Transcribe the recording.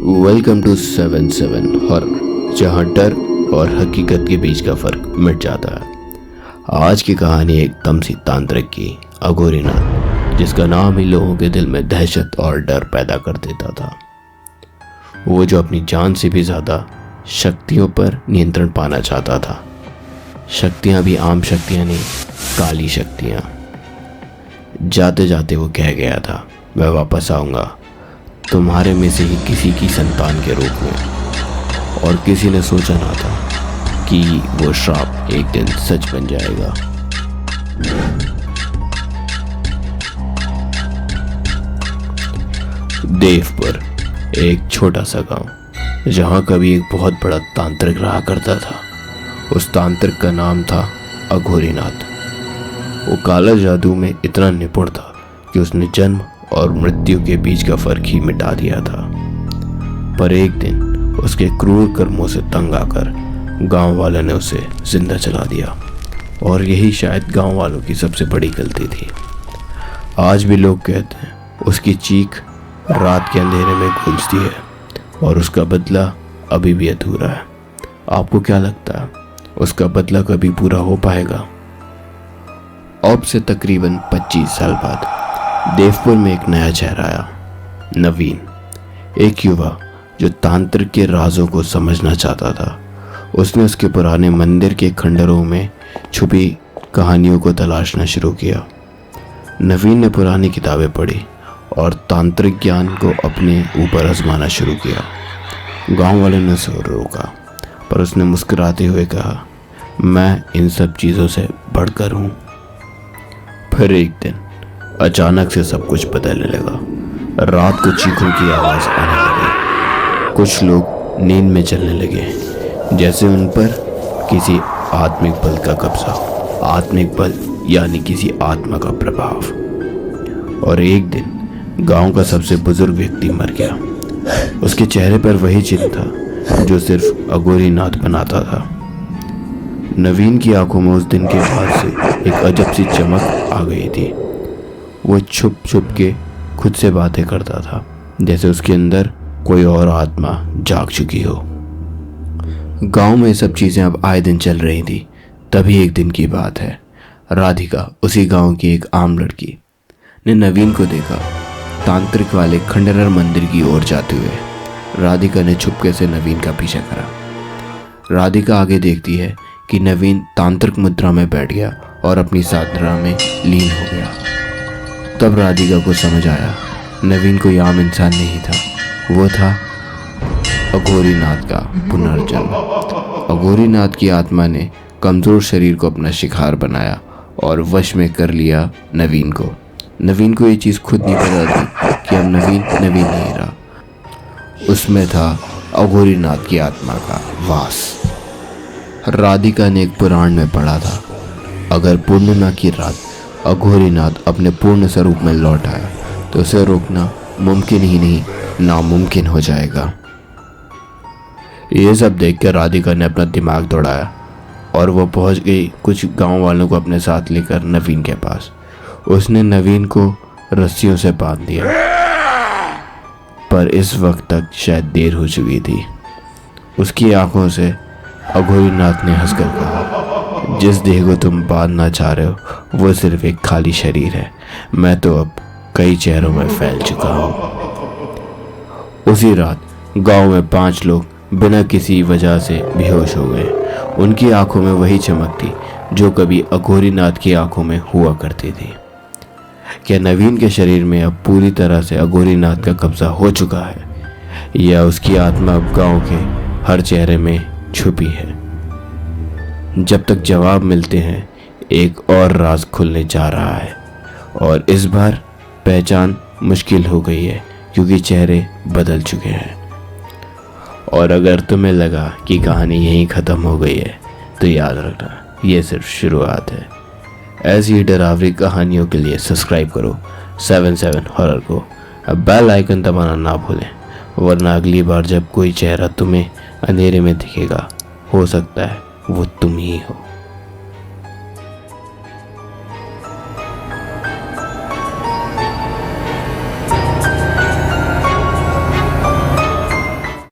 Welcome to 77 horror, जहां डर और हकीकत के बीच का फर्क मिट जाता है। आज की कहानी एक तमसी तांत्रिक की, अघोरीनाथ, जिसका नाम ही लोगों के दिल में दहशत और डर पैदा कर देता था। वो जो अपनी जान से भी ज़्यादा शक्तियों पर नियंत्रण पाना चाहता था। शक्तियाँ भी आम शक्तियाँ नहीं, काली शक्तियाँ। जाते जाते वो कह गया था, मैं वापस आऊँगा तुम्हारे में से ही किसी की संतान के रूप में। और किसी ने सोचा ना था कि वो श्राप एक दिन सच बन जाएगा। देवपुर, एक छोटा सा गांव, जहां कभी एक बहुत बड़ा तांत्रिक रहा करता था। उस तांत्रिक का नाम था अघोरीनाथ। वो काला जादू में इतना निपुण था कि उसने जन्म और मृत्यु के बीच का फर्क ही मिटा दिया था। पर एक दिन उसके क्रूर कर्मों से तंग आकर गांव वालों ने उसे जिंदा जला दिया। और यही शायद गांव वालों की सबसे बड़ी गलती थी। आज भी लोग कहते हैं उसकी चीख रात के अंधेरे में गूंजती है और उसका बदला अभी भी अधूरा है। आपको क्या लगता है, उसका बदला कभी पूरा हो पाएगा? अब से तकरीबन 25 साल बाद देवपुर में एक नया चेहरा आया, नवीन। एक युवा जो तांत्रिक के राजों को समझना चाहता था। उसने उसके पुराने मंदिर के खंडरों में छुपी कहानियों को तलाशना शुरू किया। नवीन ने पुरानी किताबें पढ़ी और तांत्रिक ज्ञान को अपने ऊपर आजमाना शुरू किया। गांव वालों ने उसे रोका, पर उसने मुस्कुराते हुए कहा, मैं इन सब चीज़ों से बढ़कर हूँ। फिर एक दिन अचानक से सब कुछ बदलने लगा। रात को चीखों की आवाज़ आने लगी। कुछ लोग नींद में चलने लगे, जैसे उन पर किसी आत्मिक बल का कब्जा हो। आत्मिक बल यानी किसी आत्मा का प्रभाव। और एक दिन गांव का सबसे बुजुर्ग व्यक्ति मर गया। उसके चेहरे पर वही चिन्ह था जो सिर्फ अघोरीनाथ बनाता था। नवीन की आंखों में उस दिन के बाद से एक अजब सी चमक आ गई थी। वो छुप छुप के खुद से बातें करता था, जैसे उसके अंदर कोई और आत्मा जाग चुकी हो। गांव में सब चीज़ें अब आए दिन चल रही थी। तभी एक दिन की बात है, राधिका, उसी गांव की एक आम लड़की, ने नवीन को देखा तांत्रिक वाले खंडहर मंदिर की ओर जाते हुए। राधिका ने चुपके से नवीन का पीछा करा। राधिका आगे देखती है कि नवीन तांत्रिक मुद्रा में बैठ गया और अपनी साधना में लीन हो गया। तब राधिका को समझ आया, नवीन कोई आम इंसान नहीं था, वो था अघोरीनाथ का पुनर्जन्म। अघोरीनाथ की आत्मा ने कमज़ोर शरीर को अपना शिकार बनाया और वश में कर लिया नवीन को। नवीन को ये चीज़ खुद नहीं पता थी कि अब नवीन नहीं रहा। उसमें था अघोरीनाथ की आत्मा का वास। राधिका ने एक पुराण में पढ़ा था, अगर पूर्णिमा की रात अघोरीनाथ अपने पूर्ण स्वरूप में लौट आया तो उसे रोकना मुमकिन ही नहीं, नामुमकिन हो जाएगा। ये सब देखकर राधिका ने अपना दिमाग दौड़ाया और वो पहुंच गई कुछ गांव वालों को अपने साथ लेकर नवीन के पास। उसने नवीन को रस्सियों से बांध दिया, पर इस वक्त तक शायद देर हो चुकी थी। उसकी आंखों से अघोरीनाथ ने हंसकर कहा, जिस देह को तुम बांधना चाह रहे हो वो सिर्फ एक खाली शरीर है। मैं तो अब कई चेहरों में फैल चुका हूँ। उसी रात गांव में 5 लोग बिना किसी वजह से बेहोश हो गए। उनकी आंखों में वही चमक थी जो कभी अघोरीनाथ की आंखों में हुआ करती थी। क्या नवीन के शरीर में अब पूरी तरह से अघोरीनाथ का कब्जा हो चुका है, या उसकी आत्मा अब गांव के हर चेहरे में छुपी है? जब तक जवाब मिलते हैं, एक और राज खुलने जा रहा है। और इस बार पहचान मुश्किल हो गई है क्योंकि चेहरे बदल चुके हैं। और अगर तुम्हें लगा कि कहानी यहीं ख़त्म हो गई है तो याद रखना, ये सिर्फ शुरुआत है। ऐसी ही डरावनी कहानियों के लिए सब्सक्राइब करो 77 हॉरर को। अब बेल आइकन दबाना ना भूलें, वरना अगली बार जब कोई चेहरा तुम्हें अंधेरे में दिखेगा, हो सकता है वो तुम ही हो।